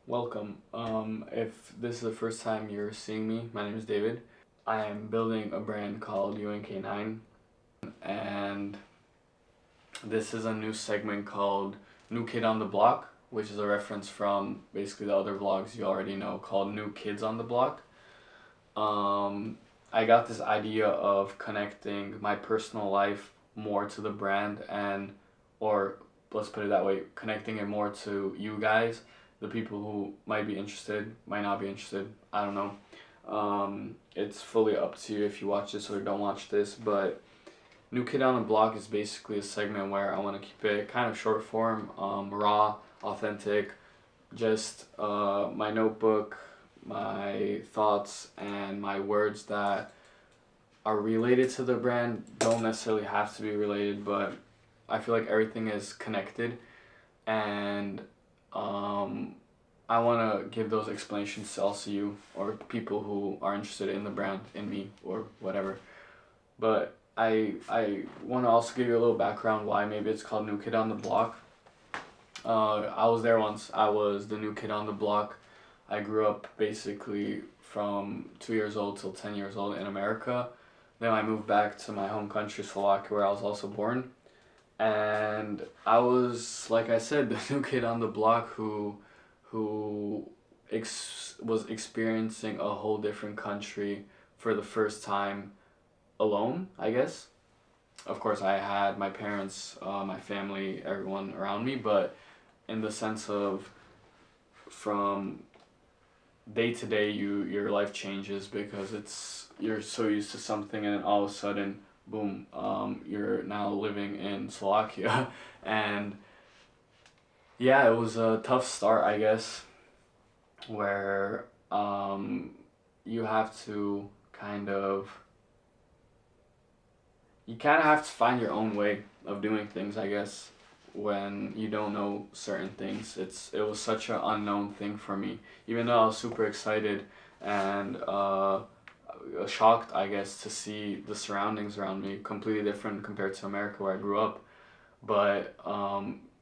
welcome. If this is the first time you're seeing me, my name is David. I am building a brand called UNK9, and this is a new segment called New Kid on the Block, which is a reference from basically the other vlogs you already know called New Kids on the Block. I got this idea of connecting my personal life more to the brand or let's put it that way, connecting it more to you guys, the people who might be interested, might not be interested. I don't know. It's fully up to you if you watch this or don't watch this, but New Kid on the Block is basically a segment where I want to keep it kind of short form, raw, authentic, just my notebook, my thoughts, and my words that are related to the brand don't necessarily have to be related, but I feel like everything is connected, and I want to give those explanations to also you or people who are interested in the brand, in me, or whatever. But I want to also give you a little background why maybe it's called New Kid on the Block. I was there once. I was the new kid on the block. I grew up basically from 2 years old till 10 years old in America. Then I moved back to my home country, Slovakia, where I was also born. And I was, like I said, the new kid on the block who was experiencing a whole different country for the first time alone, I guess. Of course, I had my parents, my family, everyone around me, but in the sense of from day to day, your life changes because you're so used to something, and then all of a sudden, boom, you're now living in Slovakia, and yeah, it was a tough start, I guess, where you have to kind of you kind of have to find your own way of doing things, I guess, when you don't know certain things. It was such an unknown thing for me, even though I was super excited and shocked, I guess, to see the surroundings around me completely different compared to America where I grew up. But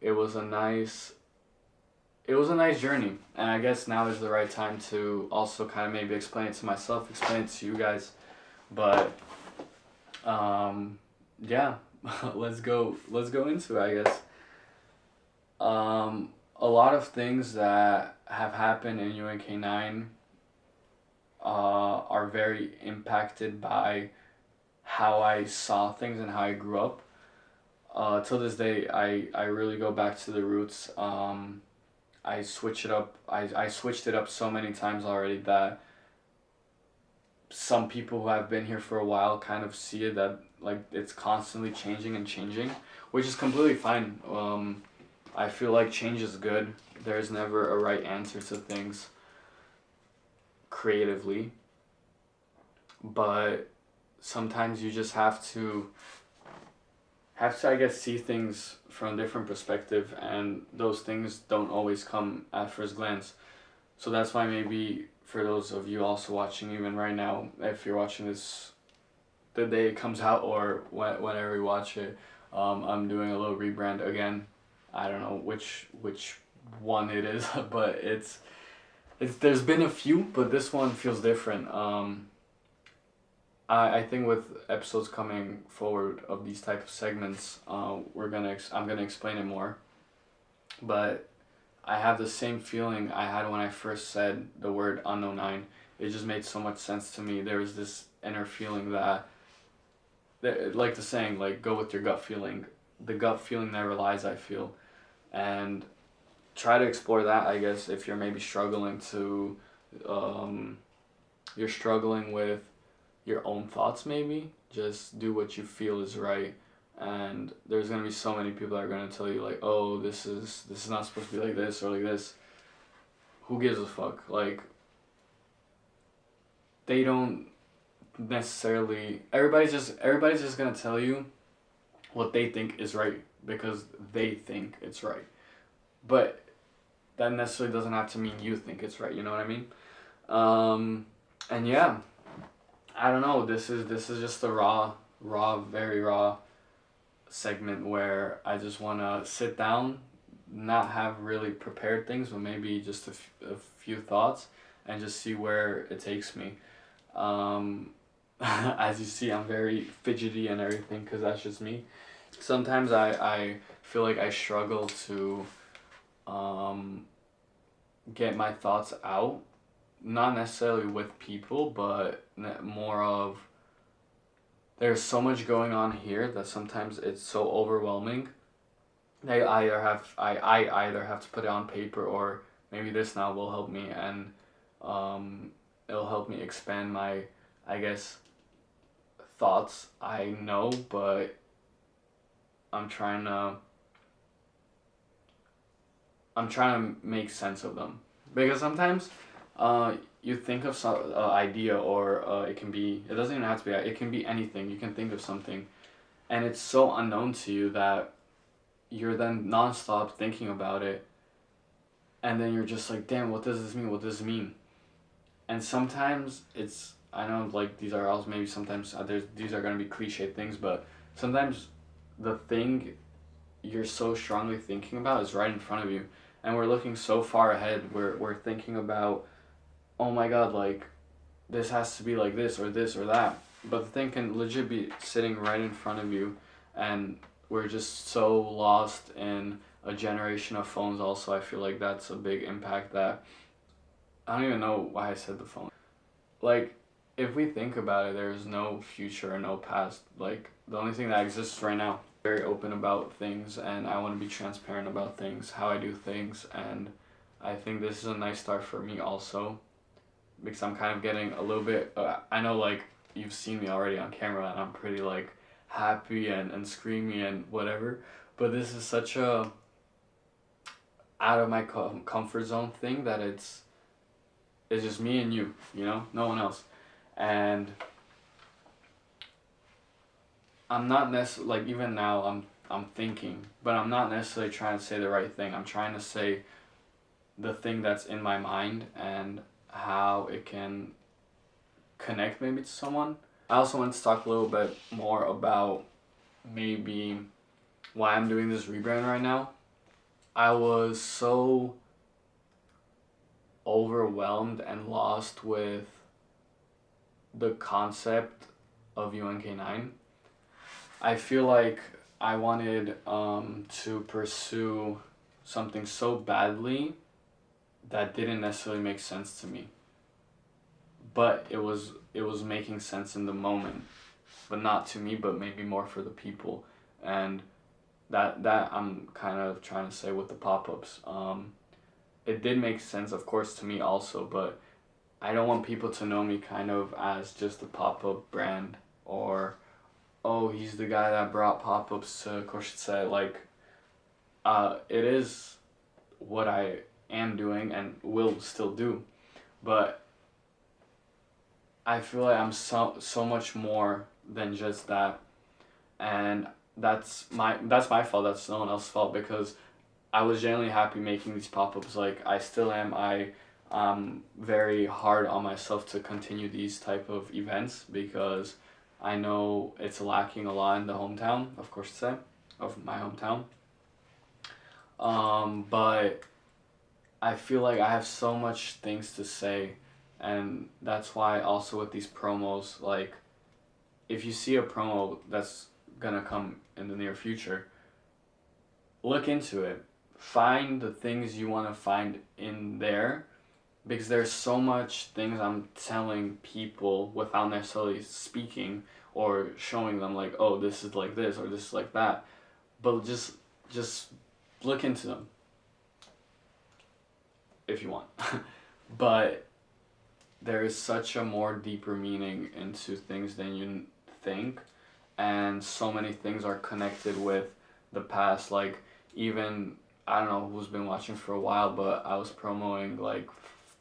it was a nice journey, and I guess now is the right time to also kind of maybe explain it to myself, explain it to you guys. But yeah, let's go into it, I guess. A lot of things that have happened in UNK9 are very impacted by how I saw things and how I grew up. Till this day, I really go back to the roots. I switch it up. I switched it up so many times already that some people who have been here for a while kind of see it that like it's constantly changing and changing, which is completely fine. I feel like change is good. There's never a right answer to things creatively, but sometimes you just have to I guess see things from a different perspective, and those things don't always come at first glance. So that's why maybe for those of you also watching even right now, if you're watching this the day it comes out or whenever you watch it, I'm doing a little rebrand again. I don't know which one it is, but it's there's been a few, but this one feels different. I think with episodes coming forward of these type of segments, I'm gonna explain it more. But I have the same feeling I had when I first said the word unknown nine. It just made so much sense to me. There was this inner feeling like the saying, like go with your gut feeling. The gut feeling never lies, I feel, and try to explore that. I guess if you're maybe you're struggling with your own thoughts, maybe just do what you feel is right. And there's gonna be so many people that are gonna tell you like, oh, this is not supposed to be like this or like this. Who gives a fuck? Like, they don't necessarily. Everybody's just gonna tell you what they think is right because they think it's right. But that necessarily doesn't have to mean you think it's right. You know what I mean? And yeah, I don't know. This is just a very raw segment where I just wanna sit down, not have really prepared things, but maybe just a few thoughts and just see where it takes me. Um, as you see, I'm very fidgety and everything because that's just me. Sometimes I feel like I struggle to um, get my thoughts out, not necessarily with people, but more of there's so much going on here that sometimes it's so overwhelming. I either have to put it on paper, or maybe this now will help me, and um, it'll help me expand my, I guess, thoughts. I know, but I'm trying to I'm trying to make sense of them, because sometimes you think of some idea, or it doesn't even have to be, it can be anything. You can think of something and it's so unknown to you that you're then nonstop thinking about it, and then you're just like, damn, what does this mean? What does this mean? And sometimes it's, I know, like, these are also maybe sometimes these are going to be cliche things, but sometimes the thing you're so strongly thinking about is right in front of you, and we're looking so far ahead. We're thinking about, oh my god, like, this has to be like this or that, but the thing can legit be sitting right in front of you, and we're just so lost in a generation of phones. Also, I feel like that's a big impact. That I don't even know why I said the phone. Like, if we think about it, there's no future or no past. Like, the only thing that exists right now. Very open about things, and I want to be transparent about things, how I do things, and I think this is a nice start for me also, because I'm kind of getting a little bit, I know, like, you've seen me already on camera, and I'm pretty, like, happy and screamy and whatever, but this is such a out of my comfort zone thing that it's just me and you know, no one else. And I'm not necessarily, like, even now I'm thinking, but I'm not necessarily trying to say the right thing. I'm trying to say the thing that's in my mind and how it can connect maybe to someone. I also want to talk a little bit more about maybe why I'm doing this rebrand right now. I was so overwhelmed and lost with the concept of UNK9. I feel like I wanted to pursue something so badly that didn't necessarily make sense to me. But it was making sense in the moment, but not to me, but maybe more for the people. And that I'm kind of trying to say with the pop-ups. It did make sense, of course, to me also, but I don't want people to know me kind of as just a pop-up brand, or, oh, he's the guy that brought pop-ups to Košice. Like, it is what I am doing and will still do, but I feel like I'm so much more than just that, and that's my fault. That's no one else's fault, because I was genuinely happy making these pop-ups. Like, I still am. I'm very hard on myself to continue these type of events, because I know it's lacking a lot in the hometown of Košice, of my hometown. But I feel like I have so much things to say, and that's why also with these promos, like, if you see a promo that's gonna come in the near future, look into it. Find the things you want to find in there, because there's so much things I'm telling people without necessarily speaking or showing them, like, oh, this is like this or this is like that, but just look into them if you want. But there is such a more deeper meaning into things than you think, and so many things are connected with the past. Like, even, I don't know who's been watching for a while, but I was promoting, like,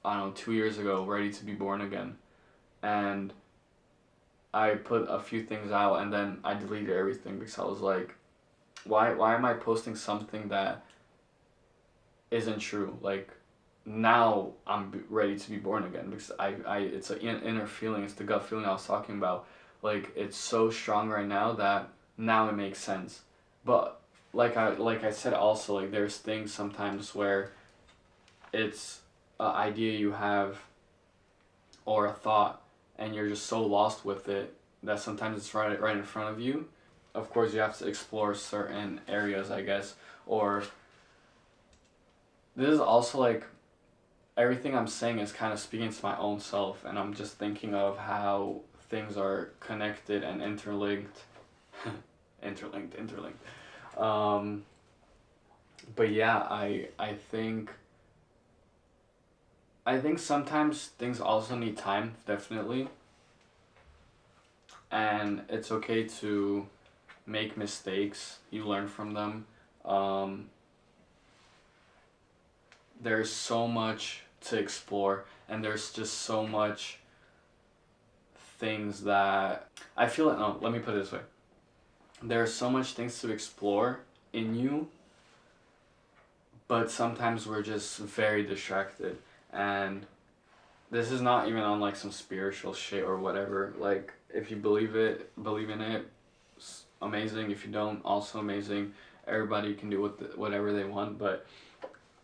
I don't know, 2 years ago, Ready to Be Born Again, and I put a few things out, and then I deleted everything, because I was like, why am I posting something that isn't true? Like, now I'm ready to be born again, because it's an inner feeling. It's the gut feeling I was talking about. Like, it's so strong right now that now it makes sense. But like I said also, like there's things sometimes where it's an idea you have or a thought and you're just so lost with it that sometimes it's right in front of you. Of course you have to explore certain areas, I guess. Or this is also like everything I'm saying is kind of speaking to my own self, and I'm just thinking of how things are connected and interlinked. Interlinked. Um, but yeah, I think sometimes things also need time, definitely, and it's okay to make mistakes. You learn from them. Um, there's so much to explore, and there's just so much things that I feel like, no, let me put it this way. There's so much things to explore in you, but sometimes we're just very distracted. And this is not even on like some spiritual shit or whatever. Like if you believe in it, amazing. If you don't, also amazing. Everybody can do whatever they want, but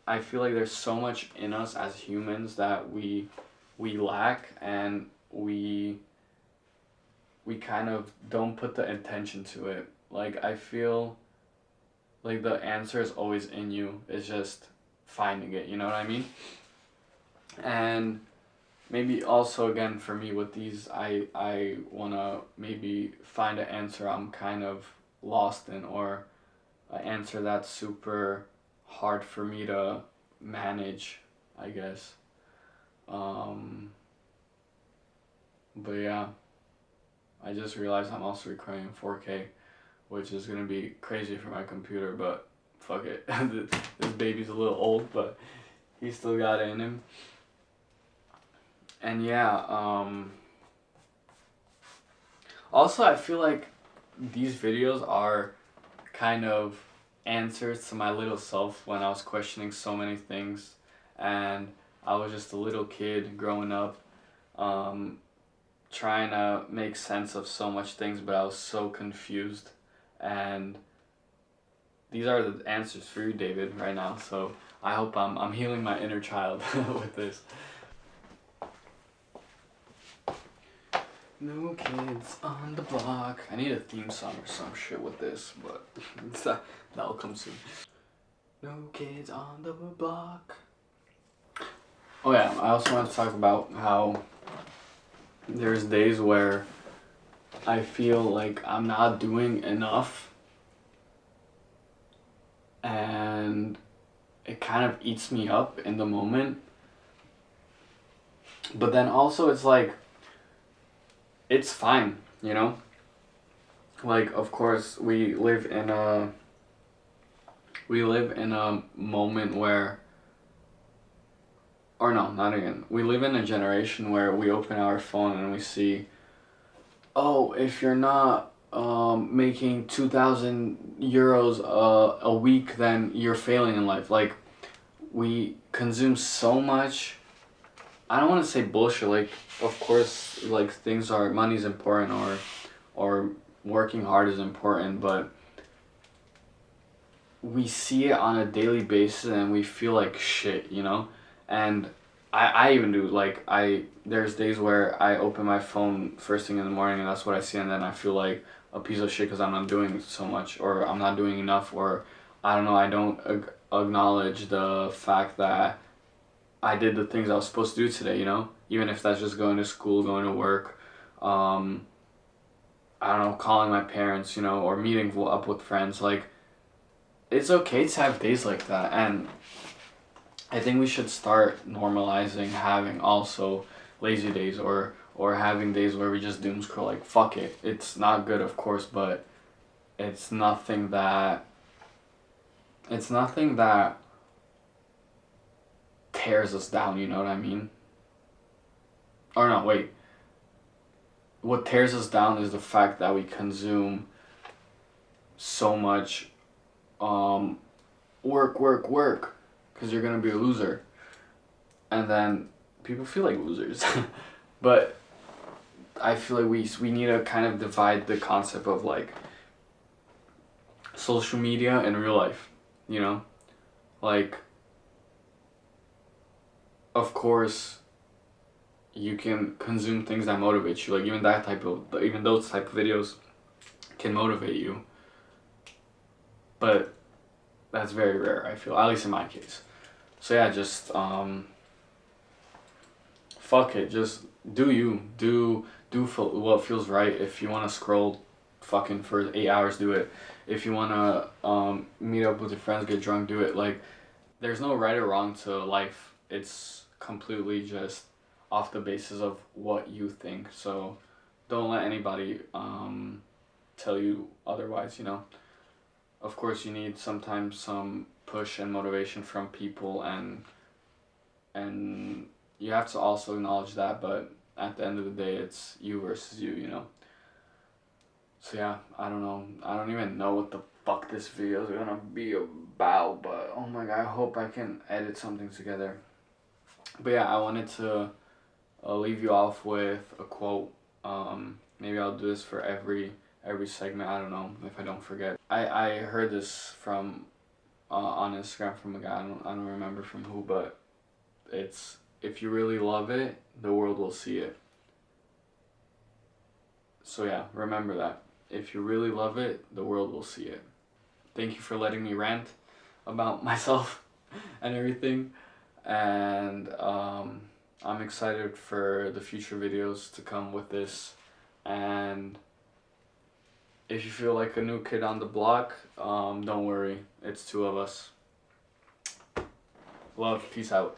I feel like there's so much in us as humans that we lack, and we kind of don't put the intention to it. Like I feel like the answer is always in you. It's just finding it, you know what I mean? And maybe also again for me with these, I want to maybe find an answer I'm kind of lost in, or an answer that's super hard for me to manage, I guess. But yeah, I just realized I'm also recording in 4K, which is gonna be crazy for my computer, but fuck it. This baby's a little old, but he still got it in him. And yeah, also I feel like these videos are kind of answers to my little self when I was questioning so many things, and I was just a little kid growing up, trying to make sense of so much things, but I was so confused. And these are the answers for you, David, right now. So I hope I'm healing my inner child with this. New Kids on the Block. I need a theme song or some shit with this, but that'll come soon. New Kids on the Block. Oh yeah, I also want to talk about how there's days where I feel like I'm not doing enough, and it kind of eats me up in the moment. But then also it's like, it's fine, you know? Like, of course, we live in a moment where, or no, not again. We live in a generation where we open our phone and we see, oh, if you're not making 2,000 euros a week, then you're failing in life. Like, we consume so much. I don't want to say bullshit. Like, of course, like money's important, or working hard is important, but we see it on a daily basis and we feel like shit, you know? And I even do, like, there's days where I open my phone first thing in the morning and that's what I see, and then I feel like a piece of shit because I'm not doing so much, or I'm not doing enough, or I don't know, I don't acknowledge the fact that I did the things I was supposed to do today, you know? Even if that's just going to school, going to work, I don't know, calling my parents, you know, or meeting up with friends. Like, it's okay to have days like that, and I think we should start normalizing having also lazy days, or having days where we just doom scroll. Like, fuck it. It's not good, of course, but it's nothing that tears us down, you know what I mean? Or no, wait. What tears us down is the fact that we consume so much work, because you're gonna be a loser. And then people feel like losers. But I feel like we need to kind of divide the concept of like social media in real life, you know? Like, of course, you can consume things that motivate you. Like, even those type of videos can motivate you. But that's very rare, I feel, at least in my case. So yeah, just, fuck it, just do you. Do what feels right. If you want to scroll fucking for 8 hours, do it. If you want to meet up with your friends, get drunk, do it. Like, there's no right or wrong to life. It's completely just off the basis of what you think. So don't let anybody tell you otherwise, you know? Of course, you need sometimes some push and motivation from people, and you have to also acknowledge that, but at the end of the day, it's you versus you, you know? So yeah, I don't know. I don't even know what the fuck this video is gonna be about, but oh my god, I hope I can edit something together. But yeah, I wanted to leave you off with a quote. Maybe I'll do this for every segment. I don't know if I don't forget. I heard this from on Instagram from a guy. I don't remember from who, but it's, if you really love it, the world will see it. So yeah, remember that. If you really love it, the world will see it. Thank you for letting me rant about myself and everything. And I'm excited for the future videos to come with this. And if you feel like a new kid on the block, don't worry. It's two of us. Love. Peace out.